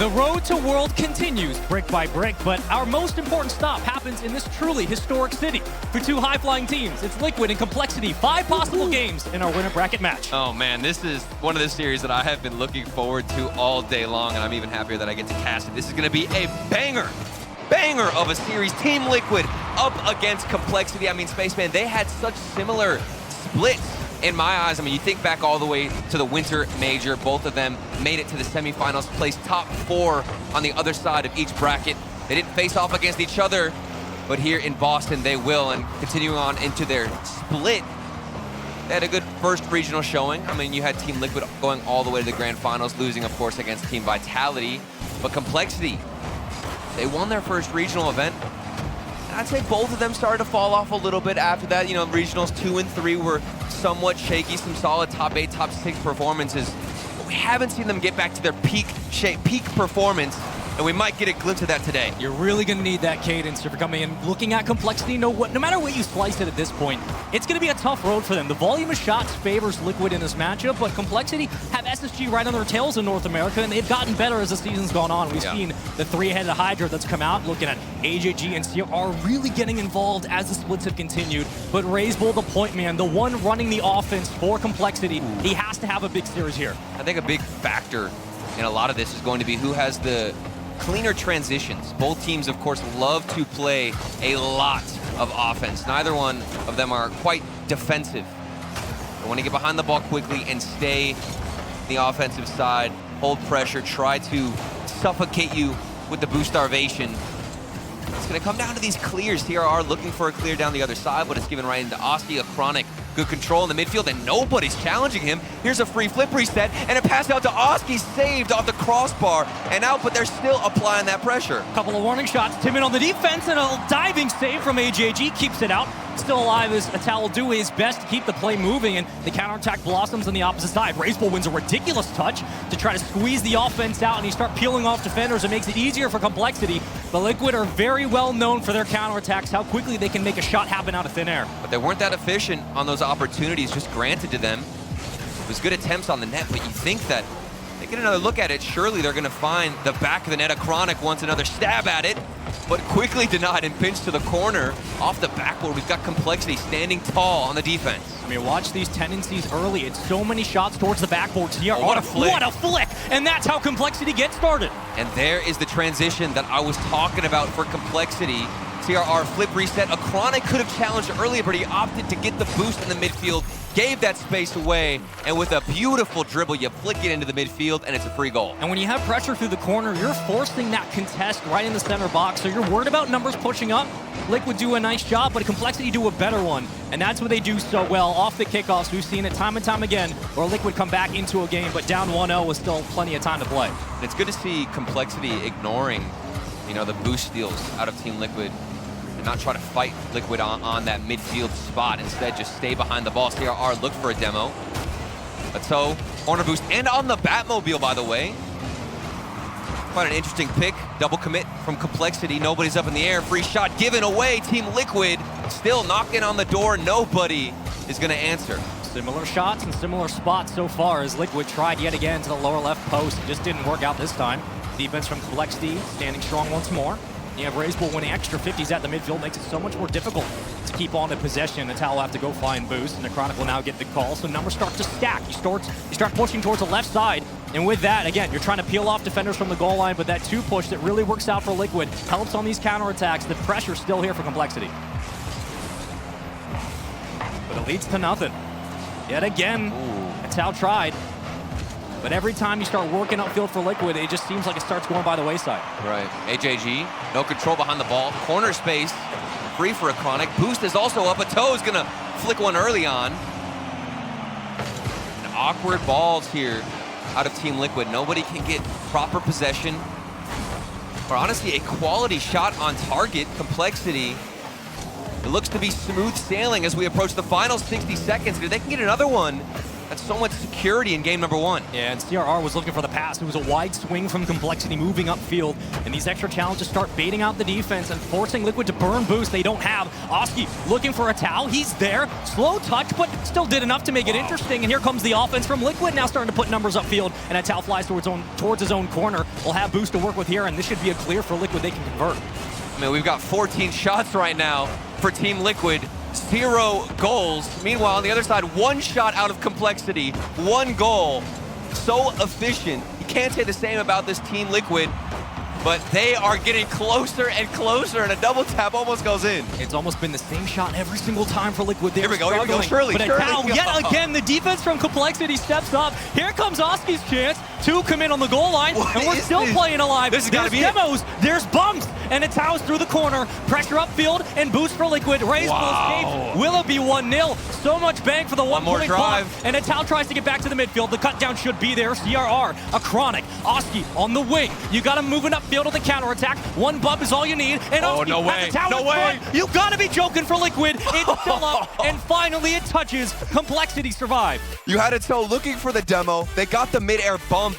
The road to World continues brick by brick, but our most important stop happens in this truly historic city. For two high-flying teams, it's Liquid and Complexity. 5 possible games in our winner bracket match. Oh man, this is one of the series that I have been looking forward to all day long, and I'm even happier that I get to cast it. This is going to be a banger of a series. Team Liquid up against Complexity. I mean, Spaceman, they had such similar splits in my eyes. I mean, you think back all the way to the Winter Major. Both of them made it to the semifinals, placed top 4 on the other side of each bracket. They didn't face off against each other, but here in Boston, they will. And continuing on into their split, they had a good first regional showing. I mean, you had Team Liquid going all the way to the grand finals, losing, of course, against Team Vitality. But Complexity, they won their first regional event. I'd say both of them started to fall off a little bit after that. You know, regionals 2 and 3 were somewhat shaky, some solid top 8, top 6 performances. But we haven't seen them get back to their peak shape, peak performance, and we might get a glimpse of that today. You're really going to need that cadence if you're coming in. Looking at Complexity, no matter what you slice it at this point, it's going to be a tough road for them. The volume of shots favors Liquid in this matchup, but Complexity have SSG right on their tails in North America, and they've gotten better as the season's gone on. We've seen the 3-headed Hydra that's come out, looking at AJG and CR really getting involved as the splits have continued. But Razebull, the point man, the one running the offense for Complexity, he has to have a big series here. I think a big factor in a lot of this is going to be who has the cleaner transitions. Both teams, of course, love to play a lot of offense. Neither one of them are quite defensive. They want to get behind the ball quickly and stay the offensive side, hold pressure, try to suffocate you with the boost starvation. It's going to come down to these clears. TRR looking for a clear down the other side, but it's given right into Oski. A Chronic, good control in the midfield, and nobody's challenging him. Here's a free flip reset, and a pass out to Oski, saved off the crossbar and out, but they're still applying that pressure. Couple of warning shots. Timon on the defense, and a diving save from AJG keeps it out. Still alive as Atal will do his best to keep the play moving, and the counterattack blossoms on the opposite side. Razebull wins a ridiculous touch to try to squeeze the offense out, and you start peeling off defenders. It makes it easier for Complexity. The Liquid are very well known for their counterattacks, how quickly they can make a shot happen out of thin air. But they weren't that efficient on those opportunities just granted to them. It was good attempts on the net, but you think that they get another look at it, surely they're going to find the back of the net. A Chronic wants another stab at it, but quickly denied and pinched to the corner. Off the backboard, we've got Complexity standing tall on the defense. I mean, watch these tendencies early. It's so many shots towards the backboard. Oh, what a flick. What a flick! And that's how Complexity gets started. And there is the transition that I was talking about for Complexity. TRR flip reset. A Chronic could have challenged earlier, but he opted to get the boost in the midfield, gave that space away, and with a beautiful dribble, you flick it into the midfield, and it's a free goal. And when you have pressure through the corner, you're forcing that contest right in the center box, so you're worried about numbers pushing up. Liquid do a nice job, but Complexity do a better one, and that's what they do so well. Off the kickoffs, we've seen it time and time again, where Liquid come back into a game, but down 1-0 with still plenty of time to play. And it's good to see Complexity ignoring, you know, the boost steals out of Team Liquid, and not try to fight Liquid on that midfield spot. Instead, just stay behind the ball. CRR looked for a demo. Ato, corner boost, and on the Batmobile, by the way. Quite an interesting pick. Double commit from Complexity. Nobody's up in the air. Free shot given away. Team Liquid still knocking on the door. Nobody is going to answer. Similar shots and similar spots so far as Liquid tried yet again to the lower left post. It just didn't work out this time. Defense from Complexity standing strong once more. You have Razebull winning extra 50s at the midfield, makes it so much more difficult to keep on the possession. Atal will have to go find boost, and the Chronic will now get the call. So numbers start to stack. You start pushing towards the left side, and with that, again, you're trying to peel off defenders from the goal line, but that 2 push that really works out for Liquid helps on these counterattacks. The pressure's still here for Complexity. But it leads to nothing. Yet again, Atal tried. But every time you start working upfield for Liquid, it just seems like it starts going by the wayside. Right. AJG, no control behind the ball. Corner space, free for a Chronic. Boost is also up. Ato is going to flick one early on. And awkward balls here out of Team Liquid. Nobody can get proper possession. Or honestly, a quality shot on target. Complexity. It looks to be smooth sailing as we approach the final 60 seconds. If they can get another one, That's so much security in game number 1. Yeah, and CRR was looking for the pass. It was a wide swing from Complexity moving upfield, and these extra challenges start baiting out the defense and forcing Liquid to burn boost they don't have. Oski looking for a Tau. He's there. Slow touch, but still did enough to make it interesting, and here comes the offense from Liquid, now starting to put numbers upfield, and a Tau flies towards his own corner. We'll have boost to work with here, and this should be a clear for Liquid they can convert. I mean, we've got 14 shots right now for Team Liquid. 0 goals. Meanwhile, on the other side, 1 shot out of Complexity, 1 goal. So efficient. You can't say the same about this Team Liquid, but they are getting closer and closer, and a double tap almost goes in. It's almost been the same shot every single time for Liquid. They're Here we go, Shirley. But now, yet again, the defense from Complexity steps up. Here comes Oski's chance. 2 come in on the goal line, and we're still playing alive. This has got to be demos, there's bumps, and it's Tau's through the corner. Pressure upfield, and boost for Liquid. Raise will escape. Will it be 1-0? So much bang for the 1 more point drive. block, and Tau tries to get back to the midfield. The cut down should be there. CRR, a Chronic. Oski on the wing. You got him moving upfield on the counterattack. 1 bump is all you need, and Oski no way. has a Tau No in way. front. You gotta be joking for Liquid. It's still up, and finally it touches. Complexity survive. You had it so looking for the demo. They got the mid-air bump,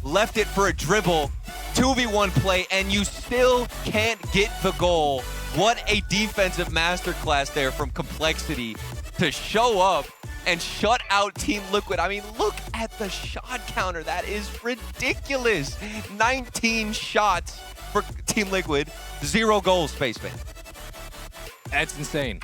left it for a dribble, 2v1 play, and you still can't get the goal. What a defensive masterclass there from Complexity to show up and shut out Team Liquid. I mean, look at the shot counter. That is ridiculous. 19 shots for Team Liquid, 0 goals, Spaceman. That's insane.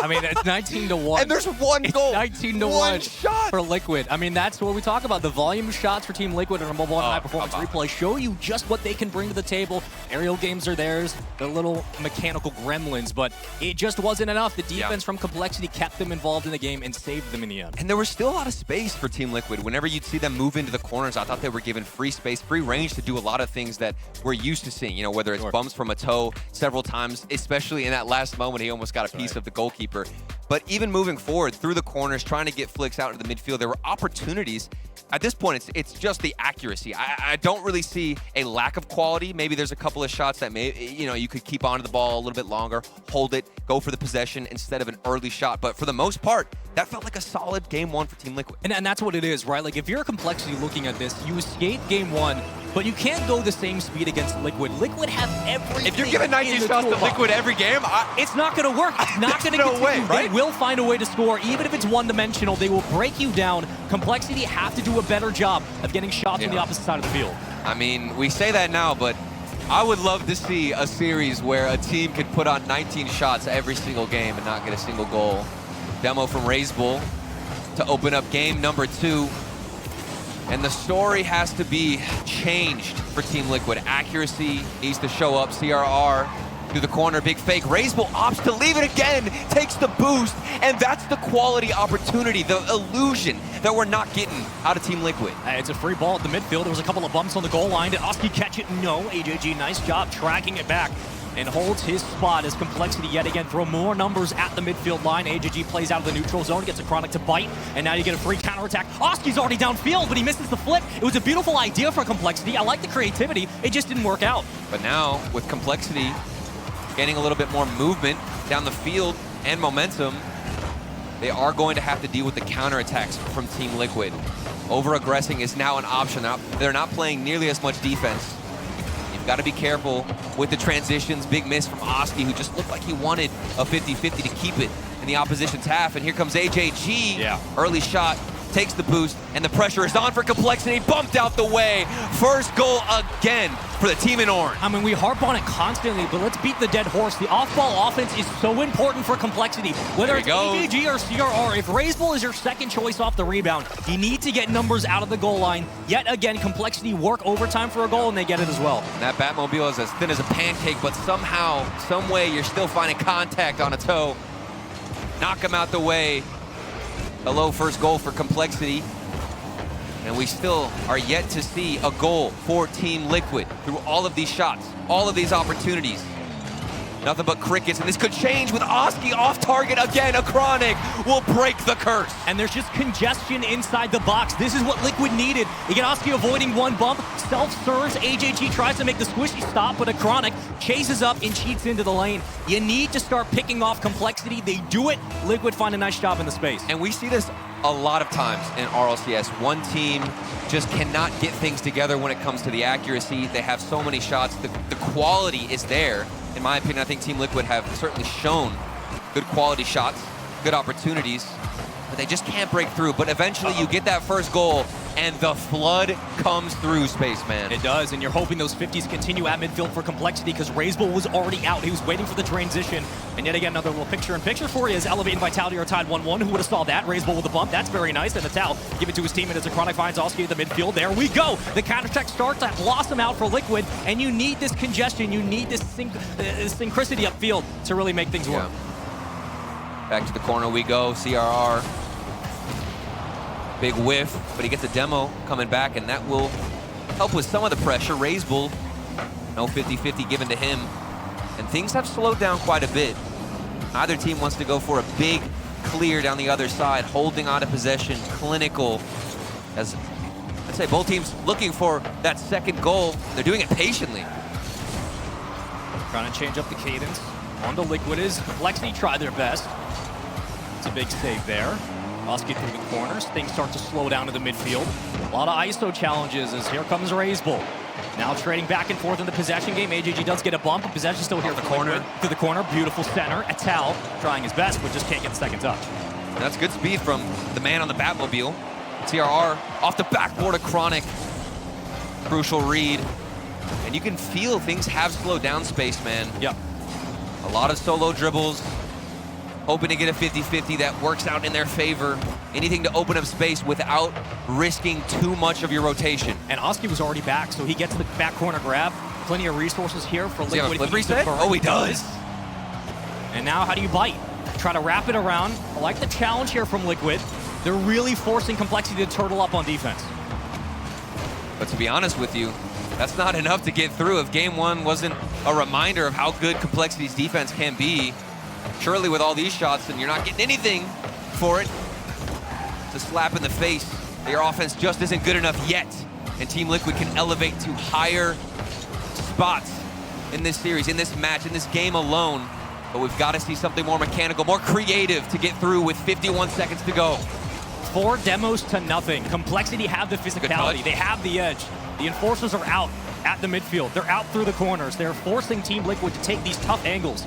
I mean, it's 19-1. And there's 1 goal. 19-1 1 shot for Liquid. I mean, that's what we talk about. The volume of shots for Team Liquid and a mobile high performance replay show you just what they can bring to the table. Aerial games are theirs. They're little mechanical gremlins, but it just wasn't enough. The defense from Complexity kept them involved in the game and saved them in the end. And there was still a lot of space for Team Liquid. Whenever you'd see them move into the corners, I thought they were given free space, free range to do a lot of things that we're used to seeing. You know, whether it's bumps from a toe several times, especially in that last moment, he almost got a piece of the goalkeeper. But even moving forward through the corners, trying to get flicks out into the midfield, there were opportunities. At this point, it's just the accuracy. I don't really see a lack of quality. Maybe there's a couple of shots that you could keep onto the ball a little bit longer, hold it, go for the possession instead of an early shot. But for the most part, that felt like a solid game 1 for Team Liquid. And that's what it is, right? Like, if you're a Complexity looking at this, you escape game 1, but you can't go the same speed against Liquid. Liquid have everything. If you're giving 19 shots to Liquid every game, it's not going to work. It's not going to no way, right? They will find a way to score, even if it's one-dimensional. They will break you down. Complexity have to do a better job of getting shots on the opposite side of the field. I mean, we say that now, but I would love to see a series where a team could put on 19 shots every single game and not get a single goal. Demo from Razebull to open up game number 2. And the story has to be changed for Team Liquid. Accuracy needs to show up. CRR through the corner, big fake. Razebull opts to leave it again, takes the boost, and that's the quality opportunity, the illusion that we're not getting out of Team Liquid. It's a free ball at the midfield. There was a couple of bumps on the goal line. Did Oski catch it? No. AJG, nice job tracking it back and holds his spot as Complexity yet again throw more numbers at the midfield line. AJG plays out of the neutral zone, gets a Chronic to bite, and now you get a free counterattack. Oski's already downfield, but he misses the flip. It was a beautiful idea for Complexity. I like the creativity. It just didn't work out. But now, with Complexity getting a little bit more movement down the field and momentum, they are going to have to deal with the counterattacks from Team Liquid. Over-aggressing is now an option. They're not playing nearly as much defense. You've got to be careful with the transitions. Big miss from Oski, who just looked like he wanted a 50-50 to keep it in the opposition's half. And here comes AJG. Yeah. Early shot, takes the boost, and the pressure is on for Complexity. Bumped out the way. First goal again for the team in orange. I mean, we harp on it constantly, but let's beat the dead horse. The off-ball offense is so important for Complexity. Whether it's AJG or CRR, if Razebull is your second choice off the rebound, you need to get numbers out of the goal line. Yet again, Complexity work overtime for a goal, and they get it as well. And that Batmobile is as thin as a pancake, but somehow, some way, you're still finding contact on a toe. Knock him out the way. A low first goal for Complexity. And we still are yet to see a goal for Team Liquid through all of these shots, all of these opportunities. Nothing but crickets, and this could change with Oski off target again. A Chronic will break the curse. And there's just congestion inside the box. This is what Liquid needed. You get Oski avoiding one bump, self-serves. AJG tries to make the squishy stop, but a Chronic chases up and cheats into the lane. You need to start picking off Complexity. They do it. Liquid find a nice job in the space. And we see this a lot of times in RLCS, one team just cannot get things together when it comes to the accuracy. They have so many shots. The quality is there. In my opinion, I think Team Liquid have certainly shown good quality shots, good opportunities, but they just can't break through. But eventually you get that first goal, and the flood comes through, Spaceman. It does, and you're hoping those 50s continue at midfield for Complexity because RazeBull was already out. He was waiting for the transition. And yet again, another little picture-in-picture for you is Elevate and Vitality are tied 1-1. Who would have saw that? RazeBull with a bump. That's very nice. And Natal give it to his teammate as Acronic finds Oski at the midfield. There we go. The counter-attack starts to blossom out for Liquid, and you need this congestion. You need this synchronicity upfield to really make things work. Back to the corner we go. CRR. Big whiff, but he gets a demo coming back, and that will help with some of the pressure. RazeBull, no 50-50 given to him, and things have slowed down quite a bit. Neither team wants to go for a big clear down the other side, holding on to possession, clinical. As I'd say, both teams looking for that second goal. They're doing it patiently. Trying to change up the cadence. On to Liquid is Complexity try their best. It's a big save there. Oski through the corners. Things start to slow down to the midfield. A lot of ISO challenges as here comes RazeBull. Now trading back and forth in the possession game. AJG does get a bump. Possession still here for the corner. Through the corner. Beautiful center. Atal trying his best, but just can't get the second touch. And that's good speed from the man on the Batmobile. TRR off the backboard of Chronic. Crucial read. And you can feel things have slowed down, Spaceman. Yep. A lot of solo dribbles. Hoping to get a 50-50 that works out in their favor. Anything to open up space without risking too much of your rotation. And Oski was already back, so he gets the back corner grab. Plenty of resources here for Liquid. Does he have a flip reset? Oh, he does. And now how do you bite? Try to wrap it around. I like the challenge here from Liquid. They're really forcing Complexity to turtle up on defense. But to be honest with you, that's not enough to get through. If game one wasn't a reminder of how good Complexity's defense can be, surely with all these shots and you're not getting anything for it, it's a slap in the face. Your offense just isn't good enough yet. And Team Liquid can elevate to higher spots in this series, in this match, in this game alone. But we've got to see something more mechanical, more creative to get through with 51 seconds to go. 4 demos to nothing. Complexity have the physicality. They have the edge. The enforcers are out at the midfield. They're out through the corners. They're forcing Team Liquid to take these tough angles.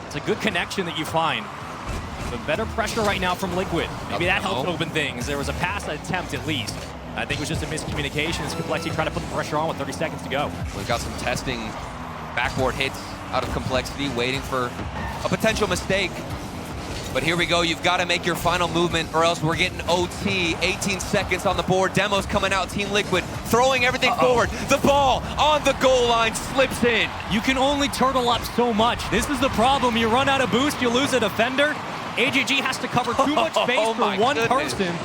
It's a good connection that you find. But better pressure right now from Liquid. Maybe that helps open things. There was a pass attempt at least. I think it was just a miscommunication as Complexity tried to put the pressure on with 30 seconds to go. We've got some testing backboard hits out of Complexity, waiting for a potential mistake. But here we go, you've got to make your final movement or else we're getting OT. 18 seconds on the board, demos coming out, Team Liquid throwing everything forward. The ball on the goal line slips in. You can only turtle up so much. This is the problem, you run out of boost, you lose a defender. AGG has to cover too much space for one person.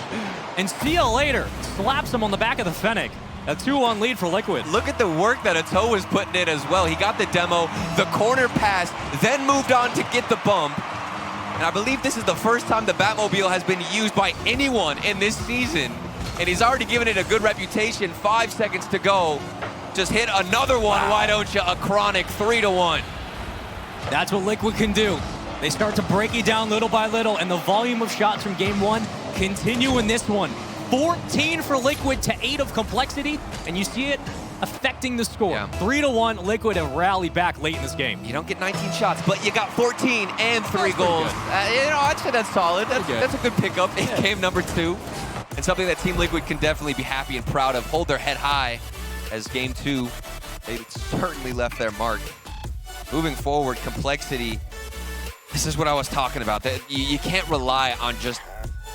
And see you later, slaps him on the back of the Fennec. A 2-1 lead for Liquid. Look at the work that Ato was putting in as well. He got the demo, the corner pass, then moved on to get the bump. And I believe this is the first time the Batmobile has been used by anyone in this season. And he's already given it a good reputation. 5 seconds to go. Just hit another one, why don't you? A Chronic 3-1. That's what Liquid can do. They start to break you down little by little, and the volume of shots from game one continue in this one. 14 for Liquid to 8 of Complexity, and you see it affecting the score. 3-1, Liquid have rallied back late in this game. You don't get 19 shots, but you got 14 and 3 goals. You know, I'd say that's solid. That's a good pickup in game number 2. And something that Team Liquid can definitely be happy and proud of. Hold their head high as game 2, they certainly left their mark. Moving forward, Complexity, this is what I was talking about. That you can't rely on just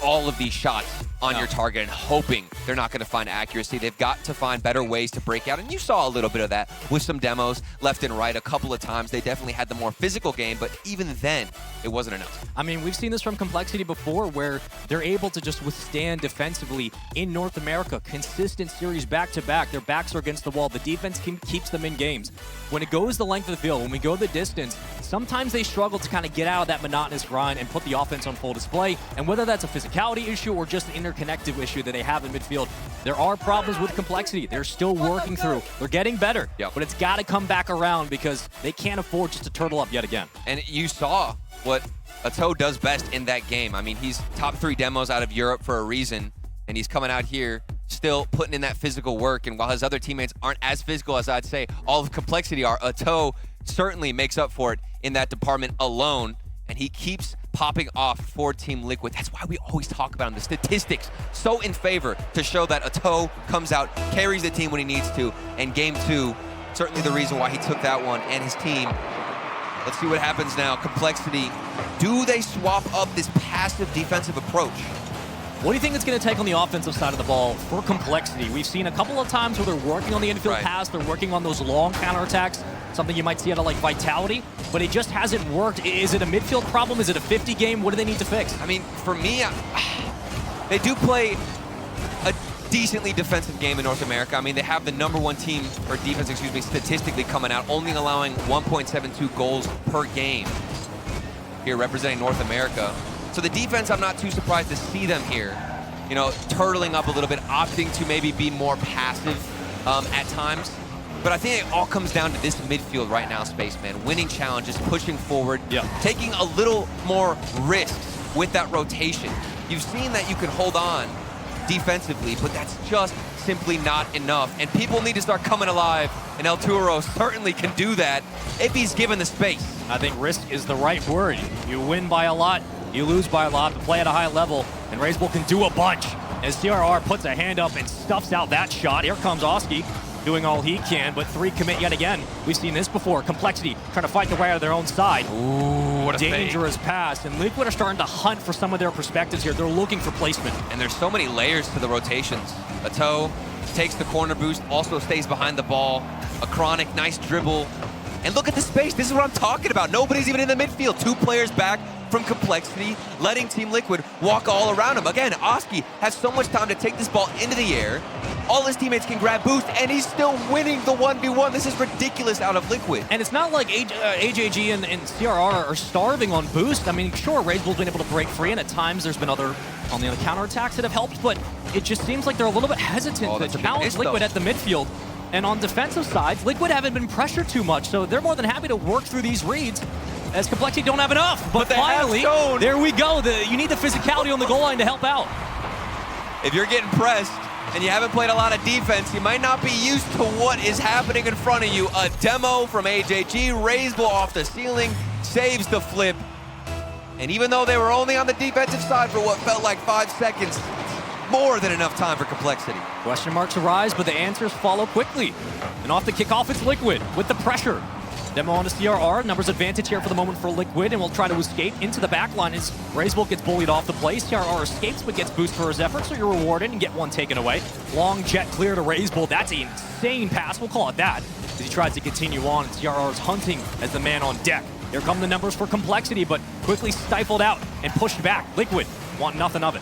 all of these shots on your target and hoping they're not going to find accuracy. They've got to find better ways to break out, and you saw a little bit of that with some demos left and right a couple of times. They definitely had the more physical game, but even then, it wasn't enough. I mean, we've seen this from Complexity before where they're able to just withstand defensively in North America. Consistent series back-to-back. Their backs are against the wall. The defense keeps them in games. When it goes the length of the field, when we go the distance, sometimes they struggle to kind of get out of that monotonous grind and put the offense on full display. And whether that's a physicality issue or just an interconnective issue that they have in midfield, there are problems with complexity. They're still working through. They're getting better, but it's got to come back around because they can't afford just to turtle up yet again. And you saw what Ato does best in that game. I mean, he's top 3 demos out of Europe for a reason, and he's coming out here still putting in that physical work. And while his other teammates aren't as physical as I'd say all of complexity are, Ato certainly makes up for it in that department alone, and he keeps popping off for Team Liquid. That's why we always talk about him. The statistics so in favor to show that Ato comes out, carries the team when he needs to, and game 2, certainly the reason why he took that one and his team. Let's see what happens now. Complexity, do they swap up this passive defensive approach? What do you think it's going to take on the offensive side of the ball for Complexity? We've seen a couple of times where they're working on the infield pass, they're working on those long counterattacks, something you might see out of like Vitality, but it just hasn't worked. Is it a midfield problem? Is it a 50 game? What do they need to fix? I mean, for me, they do play a decently defensive game in North America. I mean, they have the #1 team, or defense, excuse me, statistically coming out, only allowing 1.72 goals per game here representing North America. So the defense, I'm not too surprised to see them here, you know, turtling up a little bit, opting to maybe be more passive at times. But I think it all comes down to this midfield right now, Spaceman. Winning challenges, pushing forward, taking a little more risks with that rotation. You've seen that you can hold on defensively, but that's just simply not enough. And people need to start coming alive, and El Turo certainly can do that if he's given the space. I think risk is the right word. You win by a lot, you lose by a lot, but play at a high level, and RazeBull can do a bunch as CRR puts a hand up and stuffs out that shot. Here comes Oski doing all he can, but 3 commit yet again. We've seen this before. Complexity trying to fight their way out of their own side. Ooh, what a dangerous pass. And Liquid are starting to hunt for some of their perspectives here. They're looking for placement. And there's so many layers to the rotations. Ato takes the corner boost, also stays behind the ball. A Chronic, nice dribble. And look at the space. This is what I'm talking about. Nobody's even in the midfield. 2 players back from Complexity, letting Team Liquid walk all around him. Again, Oski has so much time to take this ball into the air. All his teammates can grab boost, and he's still winning the 1v1. This is ridiculous out of Liquid. And it's not like AJG and CRR are starving on boost. I mean, sure, RazeBull's been able to break free, and at times there's been other on the counterattacks that have helped, but it just seems like they're a little bit hesitant to challenge Liquid at the midfield. And on defensive sides, Liquid haven't been pressured too much, so they're more than happy to work through these reads as Complexity don't have enough. But finally, there we go. You need the physicality on the goal line to help out. If you're getting pressed and you haven't played a lot of defense, you might not be used to what is happening in front of you. A demo from AJG, RazeBull off the ceiling, saves the flip. And even though they were only on the defensive side for what felt like 5 seconds, more than enough time for Complexity. Question marks arise, but the answers follow quickly. And off the kickoff, it's Liquid with the pressure. Demo on to CRR, numbers advantage here for the moment for Liquid, and will try to escape into the back line as RazeBull gets bullied off the play. CRR escapes, but gets boost for his efforts, so you're rewarded and get one taken away. Long jet clear to RazeBull. That's an insane pass, we'll call it that, as he tries to continue on, and CRR's hunting as the man on deck. Here come the numbers for Complexity, but quickly stifled out and pushed back. Liquid want nothing of it.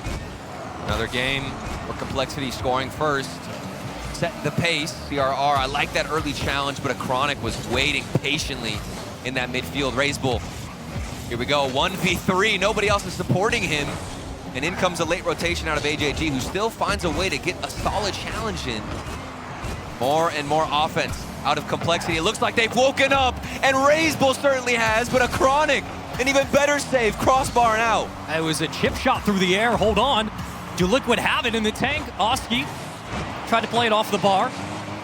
Another game where Complexity scoring first. Set the pace. CRR, I like that early challenge, but a Chronic was waiting patiently in that midfield. RazeBull, here we go, 1v3. Nobody else is supporting him. And in comes a late rotation out of AJG, who still finds a way to get a solid challenge in. More and more offense out of Complexity. It looks like they've woken up, and RazeBull certainly has, but a Chronic, an even better save, crossbar and out. It was a chip shot through the air. Hold on. Do Liquid have it in the tank? Oski tried to play it off the bar.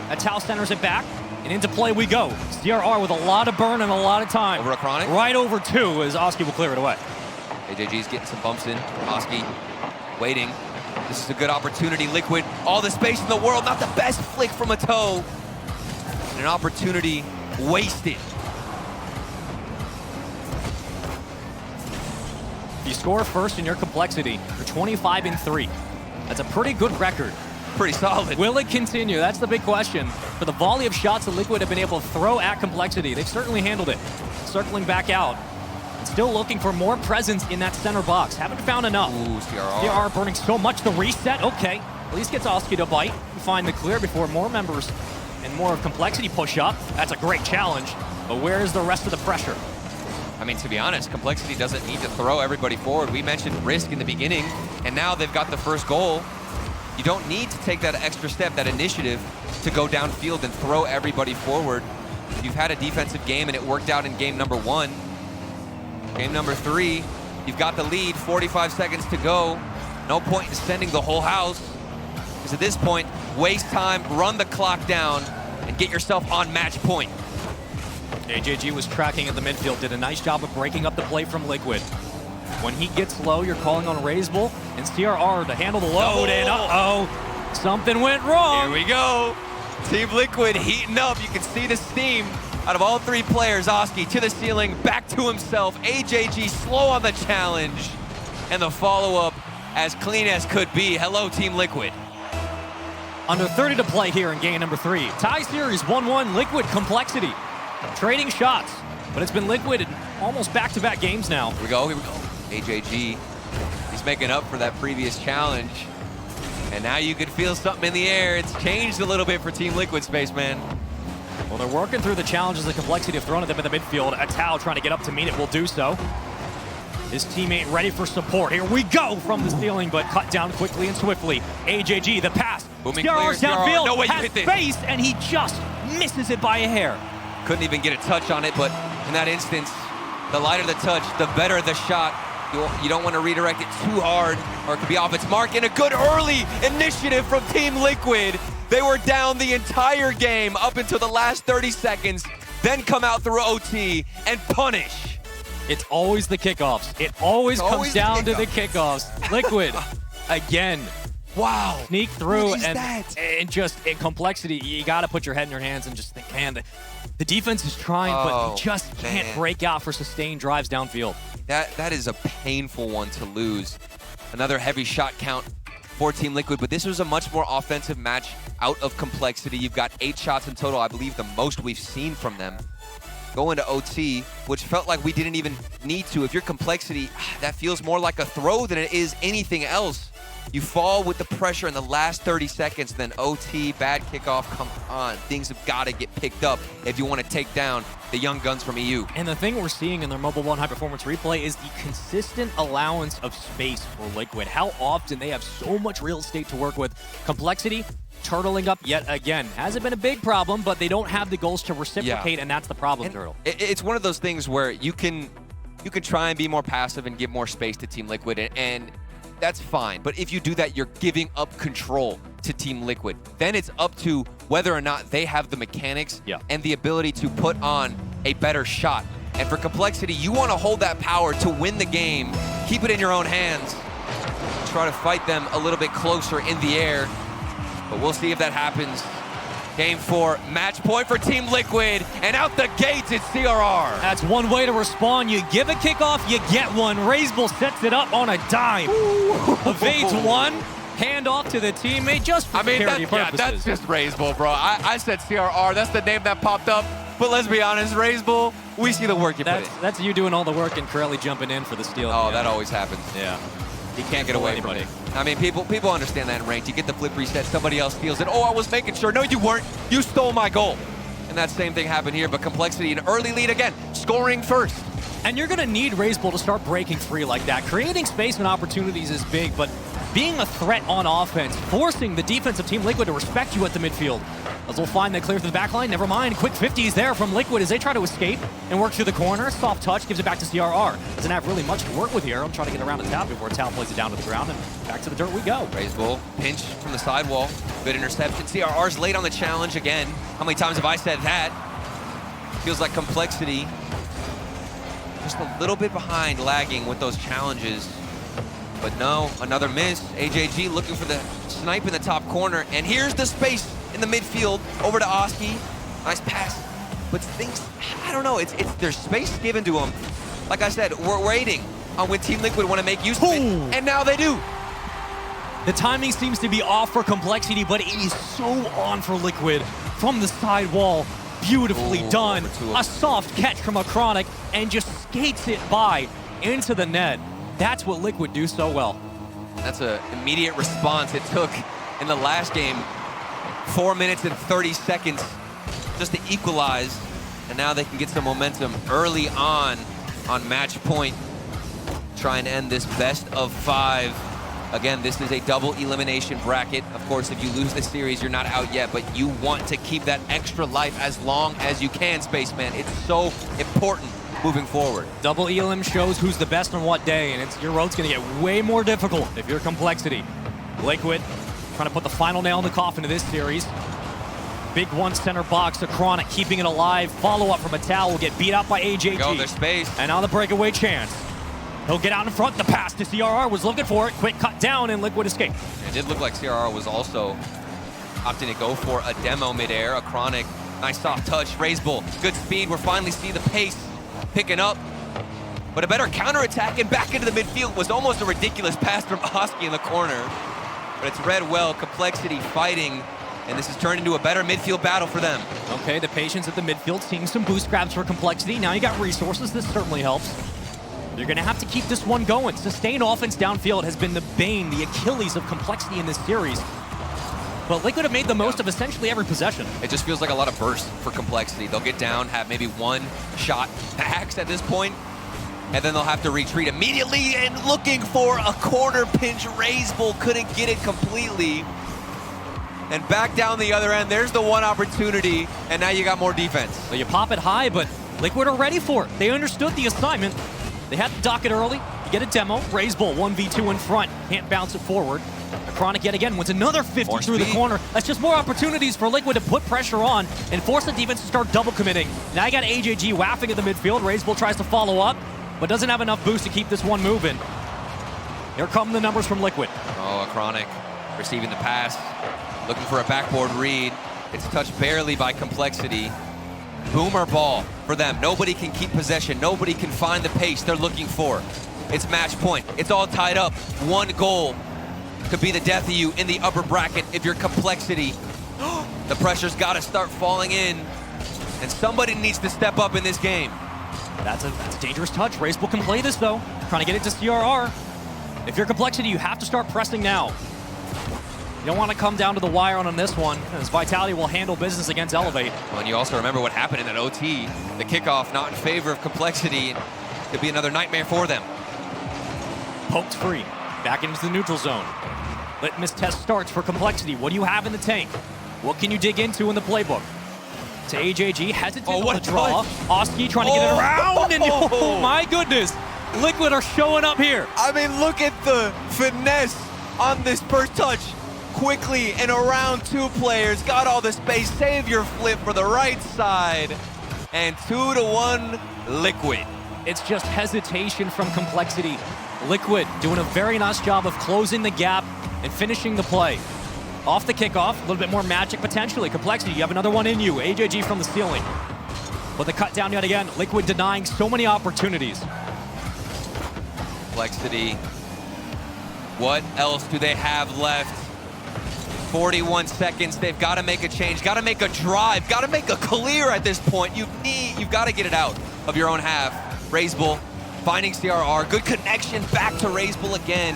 Atal centers it back, and into play we go. CRR with a lot of burn and a lot of time. Over a Chronic? Right over 2 as Oski will clear it away. AJG's getting some bumps in. Oski waiting. This is a good opportunity. Liquid, all the space in the world. Not the best flick from Ato. And an opportunity wasted. If you score first in your Complexity, you're 25-3. That's a pretty good record. Pretty solid. Will it continue? That's the big question. For the volley of shots that Liquid have been able to throw at Complexity, they've certainly handled it. Circling back out. Still looking for more presence in that center box. Haven't found enough. Ooh, CRR. CRR burning so much. The reset, okay. At least gets Oski to bite. Find the clear before more members and more of Complexity push up. That's a great challenge. But where is the rest of the pressure? I mean, to be honest, Complexity doesn't need to throw everybody forward. We mentioned risk in the beginning, and now they've got the first goal. You don't need to take that extra step, that initiative, to go downfield and throw everybody forward. You've had a defensive game, and it worked out in game number 1. Game number 3, you've got the lead, 45 seconds to go. No point in sending the whole house, because at this point, waste time, run the clock down, and get yourself on match point. AJG was tracking at the midfield, did a nice job of breaking up the play from Liquid. When he gets low, you're calling on Raisable and CRR to handle the load, and uh-oh, something went wrong. Here we go. Team Liquid heating up. You can see the steam out of all 3 players. Oski to the ceiling, back to himself. AJG slow on the challenge, and the follow-up as clean as could be. Hello, Team Liquid. Under 30 to play here in game number 3. Tie series 1-1, Liquid Complexity. Trading shots, but it's been Liquid in almost back-to-back games now. Here we go, here we go. AJG, he's making up for that previous challenge. And now you could feel something in the air. It's changed a little bit for Team Liquid, Spaceman. Well, they're working through the challenges the Complexity have thrown at them in the midfield. Atao trying to get up to meet it will do so. His teammate ready for support. Here we go from the ceiling, but cut down quickly and swiftly. AJG, the pass. Booming CRR's clear, downfield, no way you has hit this. space, and he just misses it by a hair. Couldn't even get a touch on it, but in that instance, the lighter the touch, the better the shot. You don't want to redirect it too hard, or it could be off its mark. And a good early initiative from Team Liquid. They were down the entire game up until the last 30 seconds, then come out through OT and punish. It's always the kickoffs. It always comes down to the kickoffs. Liquid, again. Wow. Sneak through What is and that? just in Complexity, you got to put your head in your hands and just think, man, the defense is trying, but you just can't break out for sustained drives downfield. That is a painful one to lose. Another heavy shot count for Team Liquid, but this was a much more offensive match out of Complexity. You've got 8 shots in total, I believe the most we've seen from them. Go into OT, which felt like we didn't even need to. If you're Complexity, that feels more like a throw than it is anything else. You fall with the pressure in the last 30 seconds, then OT, bad kickoff, come on. Things have got to get picked up if you want to take down the young guns from EU. And the thing we're seeing in their Mobile 1 high-performance replay is the consistent allowance of space for Liquid. How often they have so much real estate to work with. Complexity turtling up yet again. Hasn't been a big problem, but they don't have the goals to reciprocate, and that's the problem, Turtle. It's one of those things where you can try and be more passive and give more space to Team Liquid, and that's fine. But if you do that, you're giving up control to Team Liquid. Then it's up to whether or not they have the mechanics and the ability to put on a better shot. And for Complexity, you want to hold that power to win the game, keep it in your own hands, try to fight them a little bit closer in the air. But we'll see if that happens. Game 4, match point for Team Liquid, and out the gates, it's CRR. That's one way to respond. You give a kickoff, you get one. Raisable sets it up on a dime. Evades one, hand off to the teammate just for security purposes. That's just Raisable, bro. I said CRR, that's the name that popped up. But let's be honest, Raisable, we see the work you put in. That's you doing all the work and Corelli jumping in for the steal. Oh, that always happens. Yeah. He can't get away from it. I mean, people understand that in ranked. You get the flip reset, somebody else steals it. Oh, I was making sure. No, you weren't. You stole my goal. And that same thing happened here, but Complexity, an early lead again, scoring first. And you're going to need Raisable to start breaking free like that. Creating space and opportunities is big, but being a threat on offense, forcing the defensive Team Liquid to respect you at the midfield. As we'll find they clear through the back line. Never mind. Quick 50s there from Liquid as they try to escape and work through the corner. Soft touch gives it back to CRR. Doesn't have really much to work with here. I'm trying to get around the tap before Tal plays it down to the ground, and back to the dirt we go. Raisable, pinch from the sidewall. Good interception. CRR's late on the challenge again. How many times have I said that? Feels like Complexity just a little bit behind, lagging with those challenges. But no, another miss. AJG looking for the snipe in the top corner. And here's the space in the midfield over to Oski. Nice pass. But things, I don't know, there's space given to him. Like I said, we're waiting on when Team Liquid want to make use of it. And now they do. The timing seems to be off for Complexity, but it is so on for Liquid from the side wall. Beautifully done. A soft catch from a Chronic and just skates it by into the net. That's what Liquid do so well. That's an immediate response it took in the last game. 4 minutes and 30 seconds just to equalize. And now they can get some momentum early on on match point. Try and end this best of 5. Again, this is a double elimination bracket. Of course, if you lose this series, you're not out yet, but you want to keep that extra life as long as you can, Spaceman. It's so important moving forward. Double elim shows who's the best on what day, and your road's gonna get way more difficult if you're Complexity. Liquid trying to put the final nail in the coffin of this series. Big one center box to Chronic, keeping it alive. Follow-up from Atal will get beat out by AJG. Go, there's space. And now the breakaway chance. He'll get out in front. The pass to CRR was looking for it. Quick cut down and Liquid escape. It did look like CRR was also opting to go for a demo midair. A Chronic, nice soft touch. Raise Bull, good speed. We're finally seeing the pace picking up. But a better counterattack and back into the midfield was almost a ridiculous pass from Oski in the corner. But it's read well. Complexity fighting. And this has turned into a better midfield battle for them. Okay, the patience at the midfield, seeing some boost grabs for Complexity. Now you got resources. This certainly helps. You're going to have to keep this one going. Sustained offense downfield has been the bane, the Achilles of Complexity in this series. But Liquid have made the most of essentially every possession. It just feels like a lot of burst for Complexity. They'll get down, have maybe one shot max at this point, and then they'll have to retreat immediately and looking for a corner pinch. Raise Bull couldn't get it completely. And back down the other end, there's the one opportunity, and now you got more defense. So you pop it high, but Liquid are ready for it. They understood the assignment. They had to dock it early. You get a demo. Raise Bull 1v2 in front. Can't bounce it forward. The Chronic yet again wins another 50 more through speed. the corner. That's just more opportunities for Liquid to put pressure on and force the defense to start double committing. Now you got AJG waffing at the midfield. Raise Bull tries to follow up, but doesn't have enough boost to keep this one moving. Here come the numbers from Liquid. Oh, a Chronic receiving the pass. Looking for a backboard read. It's touched barely by Complexity. Boomer ball for them. Nobody can keep possession. Nobody can find the pace they're looking for. It's match point. It's all tied up. One goal could be the death of you in the upper bracket if you're Complexity. The pressure's got to start falling in, and somebody needs to step up in this game. That's a dangerous touch. Race Bull can play this, though. Trying to get it to CRR. If you're Complexity, you have to start pressing now. You don't want to come down to the wire on this one, as Vitality will handle business against Elevate. Well, and you also remember what happened in that OT. The kickoff not in favor of Complexity. Could be another nightmare for them. Poked free. Back into the neutral zone. Litmus test starts for Complexity. What do you have in the tank? What can you dig into in the playbook? To AJG, hesitant on the draw. Oski trying to get it around, and oh my goodness. Liquid are showing up here. I mean, look at the finesse on this first touch. Quickly and around 2 players, got all the space, save your flip for the right side, and 2-1 Liquid. It's just hesitation from Complexity. Liquid doing a very nice job of closing the gap and finishing the play. Off the kickoff, a little bit more magic potentially. Complexity, you have another one in you. AJG from the ceiling. But the cut down yet again. Liquid denying so many opportunities. Complexity, what else do they have left? 41 seconds, they've got to make a change, got to make a drive, got to make a clear at this point. You've got to get it out of your own half. Raise Bull finding CRR, good connection back to Raise Bull again.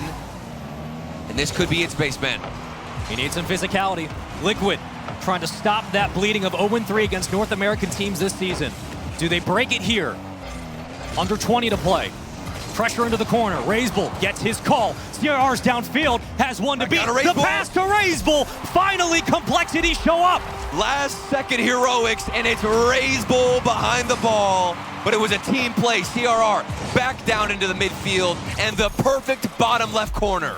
And this could be it, Spaceman. He needs some physicality. Liquid trying to stop that bleeding of 0-3 against North American teams this season. Do they break it here? Under 20 to play. Pressure into the corner. Raise Bull gets his call. CRR's downfield, has one to beat. The pass to Raise Bull. Finally, Complexity show up. Last second heroics, and it's Raise Bull behind the ball. But it was a team play. CRR back down into the midfield, and the perfect bottom left corner.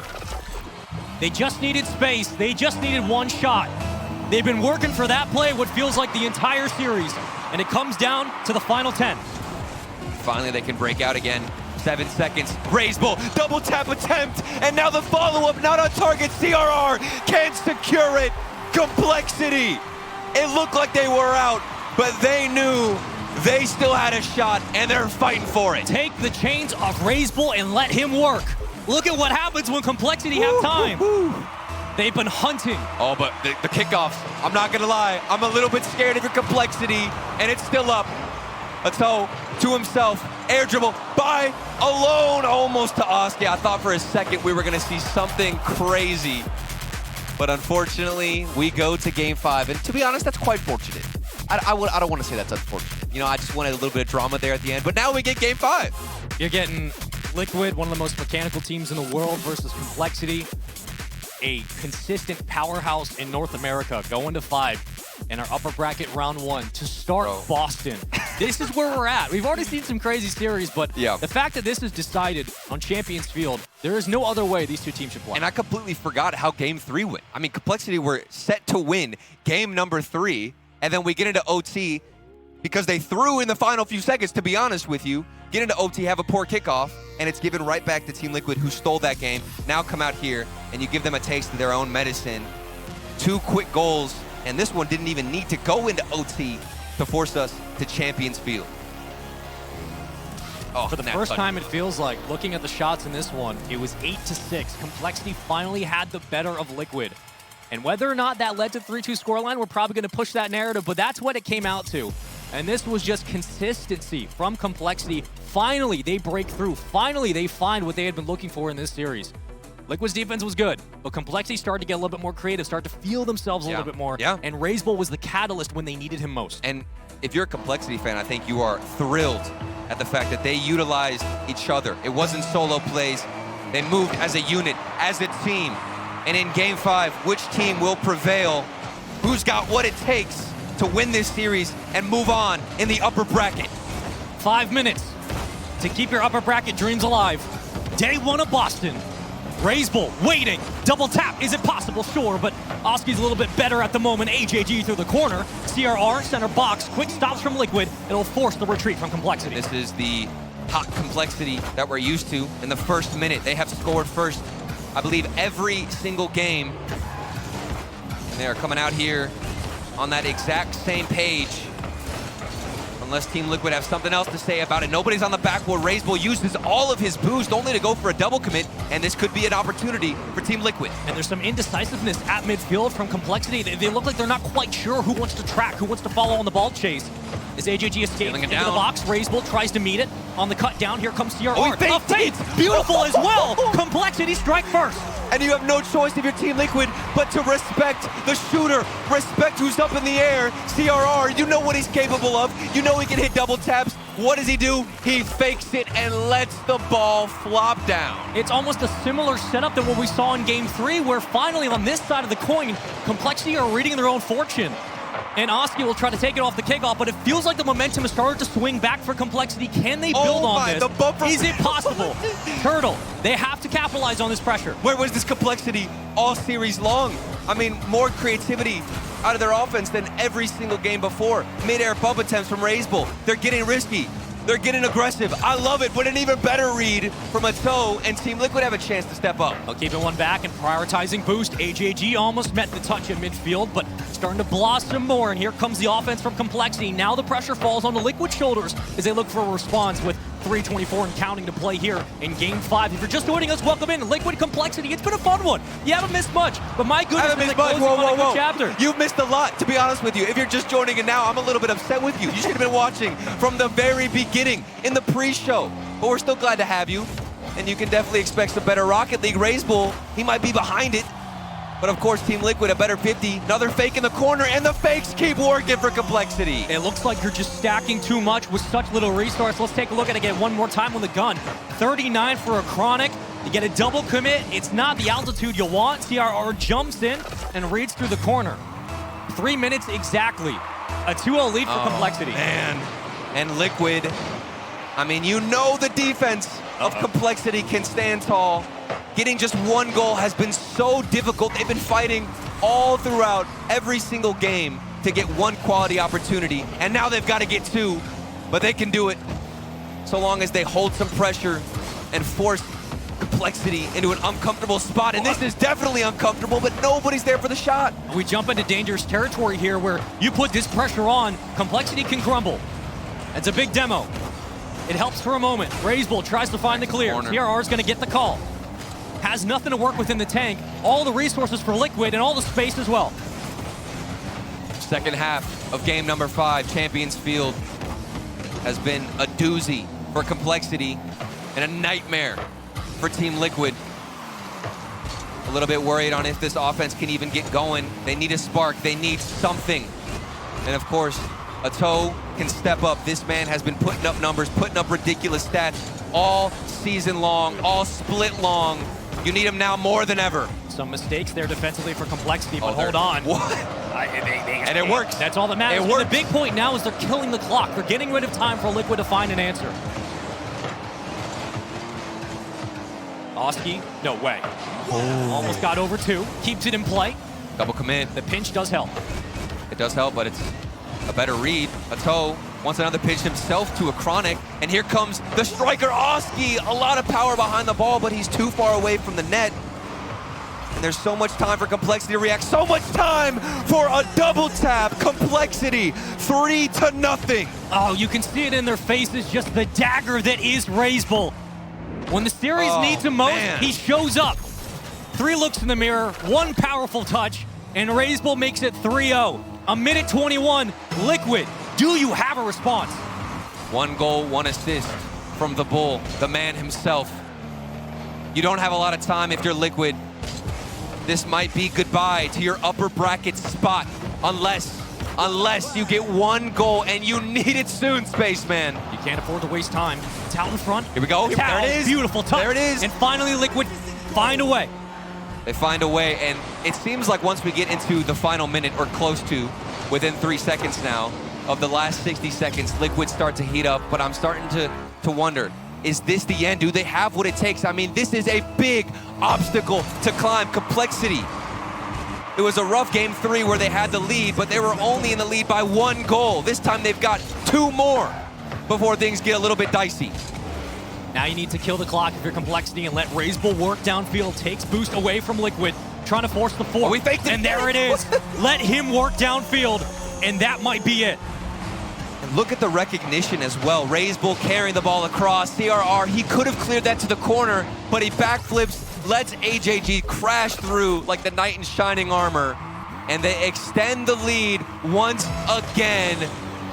They just needed space. They just needed one shot. They've been working for that play what feels like the entire series, and it comes down to the final 10. Finally, they can break out again. 7 seconds, Raise Bull, double tap attempt, and now the follow-up, not on target. CRR can't secure it. Complexity. It looked like they were out, but they knew they still had a shot, and they're fighting for it. Take the chains off Raise Bull and let him work. Look at what happens when Complexity have time. They've been hunting. Oh, but the kickoffs, I'm not gonna lie, I'm a little bit scared of your Complexity, and it's still up. Ato to himself, air dribble by alone, almost to Oski. I thought for a second we were gonna see something crazy, but unfortunately we go to game 5, and to be honest, that's quite fortunate. I don't want to say that's unfortunate. You know, I just wanted a little bit of drama there at the end. But now we get game 5. You're getting Liquid, one of the most mechanical teams in the world, versus Complexity, a consistent powerhouse in North America, going to 5 in our upper bracket round 1 to start Boston. This is where we're at. We've already seen some crazy series, but the fact that this is decided on Champions Field, there is no other way these two teams should play. And I completely forgot how game 3 went. I mean, Complexity were set to win game number 3, and then we get into OT because they threw in the final few seconds, to be honest with you. Get into OT, have a poor kickoff, and it's given right back to Team Liquid, who stole that game. Now come out here, and you give them a taste of their own medicine. 2 quick goals, and this one didn't even need to go into OT to force us to Champions Field. Oh, for the first time, it feels like, looking at the shots in this one, it was 8-6. Complexity finally had the better of Liquid. And whether or not that led to 3-2 scoreline, we're probably going to push that narrative, but that's what it came out to. And this was just consistency from Complexity. Finally, they break through. Finally, they find what they had been looking for in this series. Liquid's defense was good, but Complexity started to get a little bit more creative, start to feel themselves a little bit more. And RLCS was the catalyst when they needed him most. And if you're a Complexity fan, I think you are thrilled at the fact that they utilized each other. It wasn't solo plays. They moved as a unit, as a team. And in game 5, which team will prevail? Who's got what it takes to win this series and move on in the upper bracket? 5 minutes to keep your upper bracket dreams alive. Day 1 of Boston. RLCS waiting. Double tap. Is it possible? Sure, but Oski's a little bit better at the moment. AJG through the corner. CRR, center box. Quick stops from Liquid. It'll force the retreat from Complexity. This is the hot Complexity that we're used to. In the first minute, they have scored first, I believe, every single game. And they are coming out here on that exact same page. Unless Team Liquid have something else to say about it. Nobody's on the backboard. RLCS uses all of his boost only to go for a double commit, and this could be an opportunity for Team Liquid. And there's some indecisiveness at midfield from Complexity. They look like they're not quite sure who wants to track, who wants to follow on the ball chase. As AJG escapes into the box, RLCS tries to meet it. On the cut down, here comes CRR. Oh, he faked it! Beautiful as well! Complexity strike first! And you have no choice if you're Team Liquid but to respect the shooter, respect who's up in the air. CRR, you know what he's capable of. You know he can hit double taps. What does he do? He fakes it and lets the ball flop down. It's almost a similar setup than what we saw in game 3, where finally on this side of the coin, Complexity are reading their own fortune. And Oski will try to take it off the kickoff, but it feels like the momentum has started to swing back for Complexity. Can they build on this? The bumper. Is it possible? Turtle, they have to capitalize on this pressure. Where was this Complexity all series long? I mean, more creativity out of their offense than every single game before. Mid-air bump attempts from RLCS. They're getting risky. They're getting aggressive. I love it, but an even better read from a toe, and Team Liquid have a chance to step up. Well, keeping one back and prioritizing boost. AJG almost met the touch in midfield, but starting to blossom more, and here comes the offense from Complexity. Now the pressure falls on the Liquid shoulders as they look for a response with 3:24 and counting to play here in game 5. If you're just joining us, welcome in. Liquid Complexity. It's been a fun one. You haven't missed much, but my goodness, it's like closing on a good chapter. You've missed a lot, to be honest with you. If you're just joining in now, I'm a little bit upset with you. You should have been watching from the very beginning in the pre-show. But we're still glad to have you, and you can definitely expect some better Rocket League. RLCS, he might be behind it. But of course, Team Liquid, a better 50. Another fake in the corner, and the fakes keep working for Complexity. It looks like you're just stacking too much with such little resource. Let's take a look at it again one more time on the gun. 39 for a Chronic. You get a double commit. It's not the altitude you want. CRR jumps in and reads through the corner. 3 minutes exactly. A 2-0 lead for Complexity. Man. And Liquid, I mean, you know the defense of Complexity can stand tall. Getting just one goal has been so difficult. They've been fighting all throughout every single game to get one quality opportunity. And now they've got to get 2, but they can do it so long as they hold some pressure and force Complexity into an uncomfortable spot. And this is definitely uncomfortable, but nobody's there for the shot. We jump into dangerous territory here where you put this pressure on, Complexity can crumble. It's a big demo. It helps for a moment. RLCS tries to find the clear. CRR is going to get the call. Has nothing to work with in the tank. All the resources for Liquid and all the space as well. Second half of game number 5, Champions Field, has been a doozy for Complexity and a nightmare for Team Liquid. A little bit worried on if this offense can even get going. They need a spark. They need something. And of course, a toe can step up. This man has been putting up numbers, putting up ridiculous stats all season long, all split long. You need him now more than ever. Some mistakes there defensively for Complexity, but hold on. What? And it works. That's all that matters. It works. The big point now is they're killing the clock. They're getting rid of time for Liquid to find an answer. Oski, no way. Almost got over 2. Keeps it in play. Double commit. The pinch does help. It does help, but it's a better read. A toe wants another pinch himself to a chronic, and here comes the striker, Oski. A lot of power behind the ball, but he's too far away from the net. And there's so much time for Complexity to react. So much time for a double tap. Complexity, 3-0. Oh, you can see it in their faces, just the dagger that is RazeBull. When the series needs him most, he shows up. 3 looks in the mirror, 1 powerful touch, and RazeBull makes it 3-0. A minute 21, Liquid, do you have a response? 1 goal, 1 assist from the Bull, the man himself. You don't have a lot of time if you're Liquid. This might be goodbye to your upper bracket spot, unless you get 1 goal, and you need it soon, Spaceman. You can't afford to waste time. It's out in front. Here we go. There it is. Beautiful touch. There it is. And finally, Liquid find a way. They find a way, and it seems like once we get into the final minute, or close to, within 3 seconds now, of the last 60 seconds, Liquid start to heat up, but I'm starting to wonder, is this the end? Do they have what it takes? I mean, this is a big obstacle to climb. Complexity. It was a rough game 3 where they had the lead, but they were only in the lead by 1 goal. This time they've got 2 more before things get a little bit dicey. Now you need to kill the clock if you're Complexity and let RazeBull work downfield. Takes boost away from Liquid, trying to force the 4. Oh, we faked it. And there it is. Let him work downfield, and that might be it. And look at the recognition as well. RazeBull carrying the ball across. CRR, he could have cleared that to the corner, but he backflips, lets AJG crash through like the knight in shining armor, and they extend the lead once again.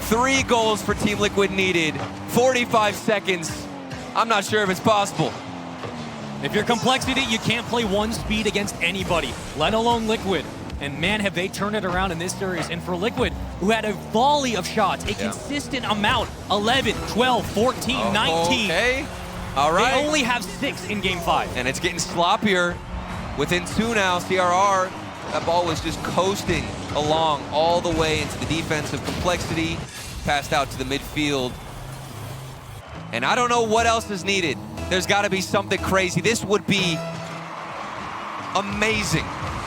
3 goals for Team Liquid needed. 45 seconds. I'm not sure if it's possible. If you're Complexity, you can't play 1 speed against anybody, let alone Liquid. And man, have they turned it around in this series. And for Liquid, who had a volley of shots, a consistent amount, 11, 12, 14, 19. Okay, all right. They only have 6 in Game 5. And it's getting sloppier. Within 2 now, CRR, that ball was just coasting along all the way into the defense of Complexity, passed out to the midfield. And I don't know what else is needed. There's got to be something crazy. This would be amazing,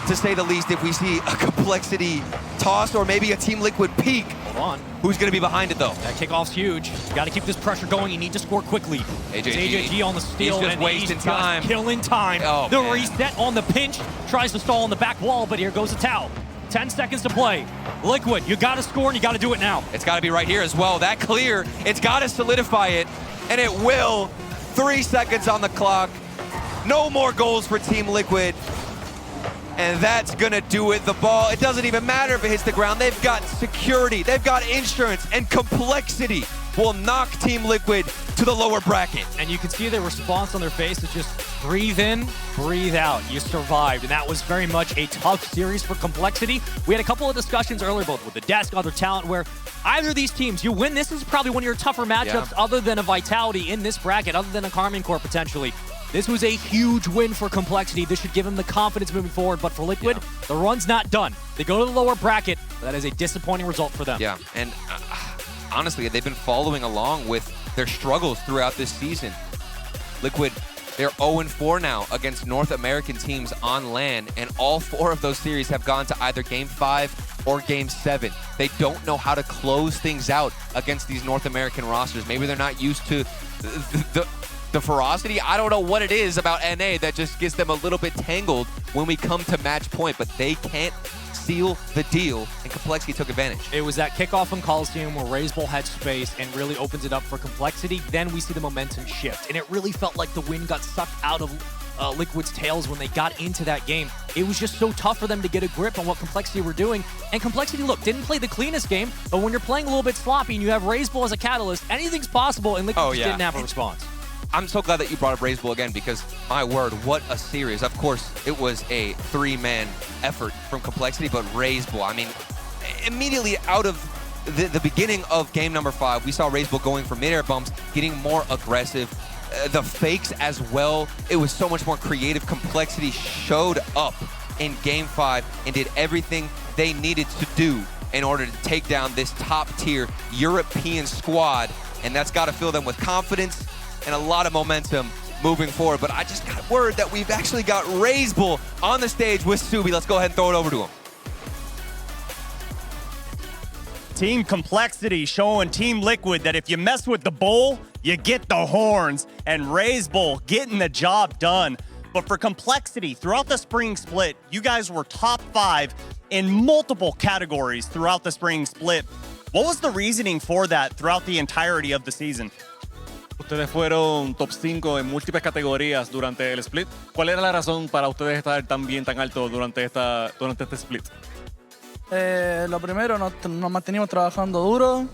to say the least, if we see a Complexity toss or maybe a Team Liquid peak. Hold on. Who's going to be behind it, though? That kickoff's huge. You got to keep this pressure going. You need to score quickly. AJG on the steal. He's just wasting time. Killing time. Oh, the man. reset on the pinch. Tries to stall on the back wall, but here goes the towel. 10 seconds to play. Liquid, you got to score, and you got to do it now. It's got to be right here as well. That clear, it's got to solidify it, and it will. 3 seconds on the clock. No more goals for Team Liquid. And that's gonna do it. The ball, it doesn't even matter if it hits the ground. They've got security, they've got insurance, and Complexity will knock Team Liquid to the lower bracket. And you can see the response on their face is just breathe in, breathe out. You survived, and that was very much a tough series for Complexity. We had a couple of discussions earlier, both with the desk, other talent, where either of these teams, you win, this is probably one of your tougher matchups other than a Vitality in this bracket, other than a Karmine Corp potentially. This was a huge win for Complexity. This should give them the confidence moving forward, but for Liquid, the run's not done. They go to the lower bracket, but that is a disappointing result for them. Yeah, and honestly, they've been following along with their struggles throughout this season. Liquid, they're 0-4 now against North American teams on LAN, and all 4 of those series have gone to either Game 5 or Game 7. They don't know how to close things out against these North American rosters. Maybe they're not used to the ferocity. I don't know what it is about NA that just gets them a little bit tangled when we come to match point, but they can't seal the deal, and Complexity took advantage. It was that kickoff from Coliseum where RazeBull had space and really opens it up for Complexity. Then we see the momentum shift, and it really felt like the wind got sucked out of Liquid's tails when they got into that game. It was just so tough for them to get a grip on what Complexity were doing. And Complexity, look, didn't play the cleanest game, but when you're playing a little bit sloppy and you have RazeBull as a catalyst, anything's possible, and Liquid just didn't have a response. I'm so glad that you brought up RazeBull again, because my word, what a series. Of course, it was a 3-man effort from Complexity, but RazeBull, I mean, immediately out of the beginning of game number 5, we saw RazeBull going for mid-air bumps, getting more aggressive. The fakes as well, it was so much more creative. Complexity showed up in game 5 and did everything they needed to do in order to take down this top-tier European squad, and that's got to fill them with confidence and a lot of momentum moving forward. But I just got word that we've actually got RazeBull on the stage with Subi. Let's go ahead and throw it over to him. Team Complexity showing Team Liquid that if you mess with the bull, you get the horns. And RazeBull getting the job done. But for Complexity, throughout the spring split, you guys were top 5 in multiple categories throughout the spring split. What was the reasoning for that throughout the entirety of the season? Ustedes fueron top 5 en múltiples categorías durante el split. ¿Cuál era la razón para ustedes estar tan bien, tan alto durante este split? Lo primero, nos mantenimos trabajando duro.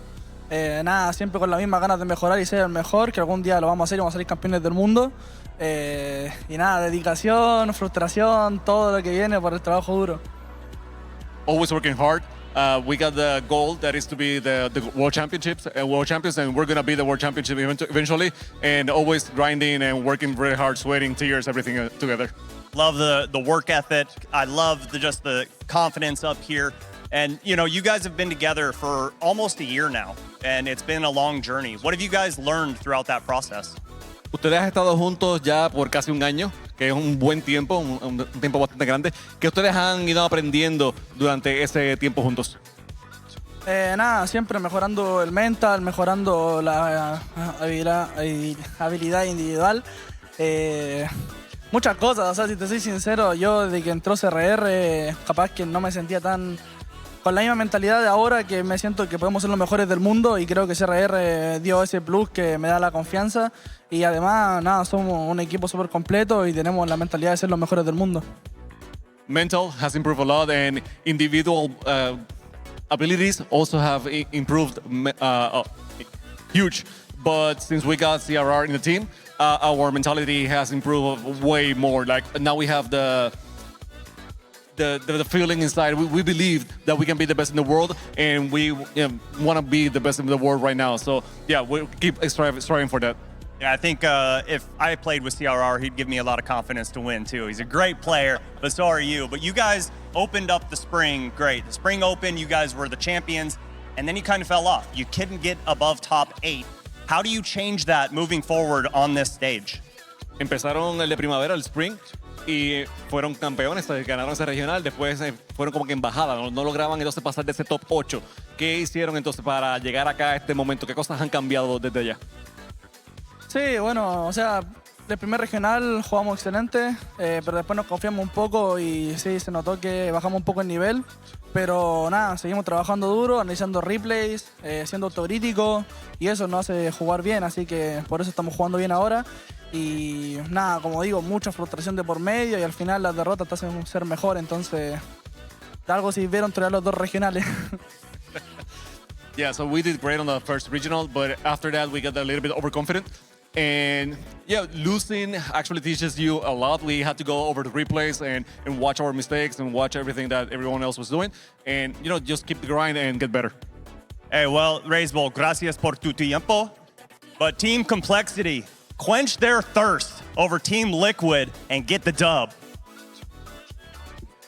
Nada, siempre con las mismas ganas de mejorar y ser el mejor, que algún día lo vamos a hacer y vamos a salir campeones del mundo. Y nada, dedicación, frustración, todo lo que viene por el trabajo duro. Always working hard. We got the goal that is to be the World Championships and World Champions, and we're going to be the World Championship eventually. And always grinding and working very hard, sweating, tears, everything together. Love the work ethic. I love just the confidence up here. And, you know, you guys have been together for almost a year now, and it's been a long journey. What have you guys learned throughout that process? Ustedes han estado juntos ya por casi un año, que es un buen tiempo, un tiempo bastante grande. ¿Qué ustedes han ido aprendiendo durante ese tiempo juntos? Nada, siempre mejorando el mental, mejorando la habilidad individual. Muchas cosas, o sea, si te soy sincero, yo desde que entró CRR, capaz que no me sentía tan con la misma mentalidad de ahora, que me siento que podemos ser los mejores del mundo, y creo que CRR dio ese plus que me da la confianza, y además, nada, somos un equipo súper completo y tenemos la mentalidad de ser los mejores del mundo. Mental has improved a lot, and individual abilities also have improved huge. But since we got CRR in the team, our mentality has improved way more. Like now we have the feeling inside. We believe that we can be the best in the world, and we want to be the best in the world right now. So yeah, we'll keep striving for that. Yeah, I think if I played with CRR, he'd give me a lot of confidence to win too. He's a great player, but so are you. But you guys opened up the spring great. The spring open, you guys were the champions, and then you kind of fell off. You couldn't get above top 8. How do you change that moving forward on this stage? Empezaron el de primavera, el spring, y fueron campeones, ganaron ese regional, después fueron como que en bajada, no lograban entonces pasar de ese top 8. ¿Qué hicieron entonces para llegar acá a este momento? ¿Qué cosas han cambiado desde allá? Sí, bueno, o sea, el primer regional jugamos excelente, pero después nos confiamos un poco y sí, se notó que bajamos un poco el nivel. Pero nada, seguimos trabajando duro, analizando replays, siendo autocríticos, y eso nos hace jugar bien, así que por eso estamos jugando bien ahora. Y nada, como digo, mucha frustración de por medio, y al final las derrotas te hacen ser mejor, entonces algo sirvieron traer los dos regionales. Yeah, so we did great on the first regional, but after that we got a little bit overconfident. And yeah, losing actually teaches you a lot. We had to go over the replays and watch our mistakes and watch everything that everyone else was doing. And, you know, just keep the grind and get better. Hey, well, RazeBull, gracias por tu tiempo. But Team Complexity, quench their thirst over Team Liquid and get the dub.